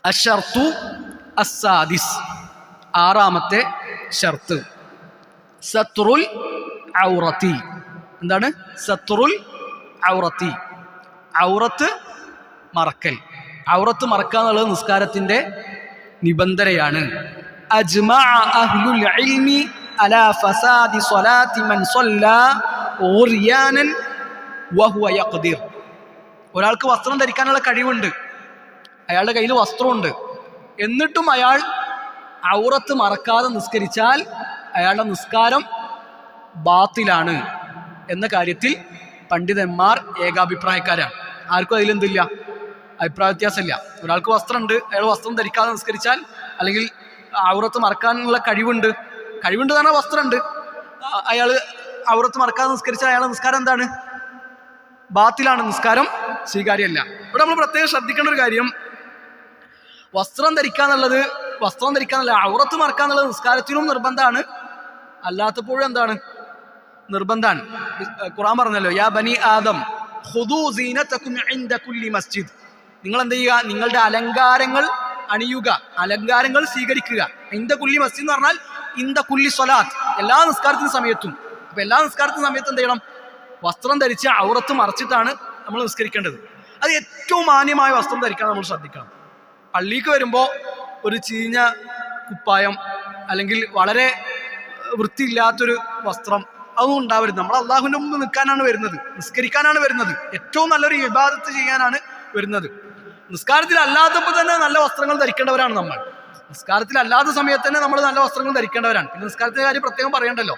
അശ്ശർതു അസ്സാദിസ്, ആറാമത്തെ ഷർത്ത്, സത്റുൽ ഔറത്തി. എന്താണ് സത്റുൽ ഔറത്തി? ഔറത്ത് മറക്കൽ. ഔറത്ത് മറക്കുക എന്നുള്ളത് നിസ്കാരത്തിന്റെ നിബന്ധനയാണ്. അജ്മഅ അഹ്ലുൽ ഇൽമി അലാ ഫസാദി സ്വലാത്തി മൻ സ്വല്ലാ ഉർയാനൻ വഹുവ യഖ്ദിർ. ഒരാൾക്ക് വസ്ത്രം ധരിക്കാനുള്ള കഴിവുണ്ട്, അയാളുടെ കയ്യിൽ വസ്ത്രമുണ്ട്, എന്നിട്ടും അയാൾ ഔറത്ത് മറക്കാതെ നിസ്കരിച്ചാൽ അയാളുടെ നിസ്കാരം ബാത്തിലാണ് എന്ന കാര്യത്തിൽ പണ്ഡിതന്മാർ ഏകാഭിപ്രായക്കാരാണ്. ആർക്കും അതിലെന്തില്ല, അഭിപ്രായ വ്യത്യാസമില്ല. ഒരാൾക്ക് വസ്ത്രമുണ്ട്, അയാൾ വസ്ത്രം ധരിക്കാതെ നിസ്കരിച്ചാൽ, അല്ലെങ്കിൽ ഔറത്ത് മറക്കാനുള്ള കഴിവുണ്ട് എന്ന് പറഞ്ഞാൽ വസ്ത്രമുണ്ട്, അയാൾ ഔറത്ത് മറക്കാതെ നിസ്കരിച്ചാൽ അയാളുടെ നിസ്കാരം എന്താണ്? ബാത്തിലാണ്, നിസ്കാരം സ്വീകാര്യമല്ല. ഇവിടെ നമ്മൾ പ്രത്യേകം ശ്രദ്ധിക്കേണ്ട ഒരു കാര്യം, വസ്ത്രം ധരിക്കാന്നുള്ളത് ഔറത്ത് മറക്കാന്നുള്ളത് നിസ്കാരത്തിനും നിർബന്ധമാണ്, അല്ലാത്തപ്പോഴും എന്താണ്? നിർബന്ധമാണ്. ഖുർആൻ പറഞ്ഞല്ലോ, യാ ബനി ആദം ഖുദൂ സീനതകും ഇൻദ കുല്ലി മസ്ജിദ്. നിങ്ങൾ എന്ത് ചെയ്യുക? നിങ്ങളുടെ അലങ്കാരങ്ങൾ അണിയുക, അലങ്കാരങ്ങൾ സ്വീകരിക്കുക. ഇൻദ കുല്ലി മസ്ജിദ് എന്ന് പറഞ്ഞാൽ ഇൻദ കുല്ലി സ്വലാത്ത്, എല്ലാ നിസ്കാരത്തിന് സമയത്തും. അപ്പൊ എല്ലാ നിസ്കാരത്തിന് സമയത്ത് എന്ത് ചെയ്യണം? വസ്ത്രം ധരിച്ച് ഔറത്ത് മറച്ചിട്ടാണ് നമ്മൾ നിസ്കരിക്കേണ്ടത്. അത് ഏറ്റവും മാന്യമായ വസ്ത്രം ധരിക്കാൻ നമ്മൾ ശ്രദ്ധിക്കണം. പള്ളിക്ക് വരുമ്പോൾ ഒരു ചീഞ്ഞ കുപ്പായം അല്ലെങ്കിൽ വളരെ വൃത്തിയില്ലാത്തൊരു വസ്ത്രം അതൊന്നും ഉണ്ടാവരുത്. നമ്മൾ അള്ളാഹുവിൻ്റെ മുമ്പ് നിൽക്കാനാണ് വരുന്നത്, നിസ്കരിക്കാനാണ് വരുന്നത്, ഏറ്റവും നല്ലൊരു ഇബാദത്ത് ചെയ്യാനാണ് വരുന്നത്. നിസ്കാരത്തിൽ അല്ലാത്തപ്പോൾ തന്നെ നല്ല വസ്ത്രങ്ങൾ ധരിക്കേണ്ടവരാണ് നമ്മൾ. നിസ്കാരത്തിൽ അല്ലാത്ത സമയത്ത് തന്നെ നമ്മൾ നല്ല വസ്ത്രങ്ങൾ ധരിക്കേണ്ടവരാണ്. പിന്നെ നിസ്കാരത്തിന്റെ കാര്യം പ്രത്യേകം പറയണ്ടല്ലോ.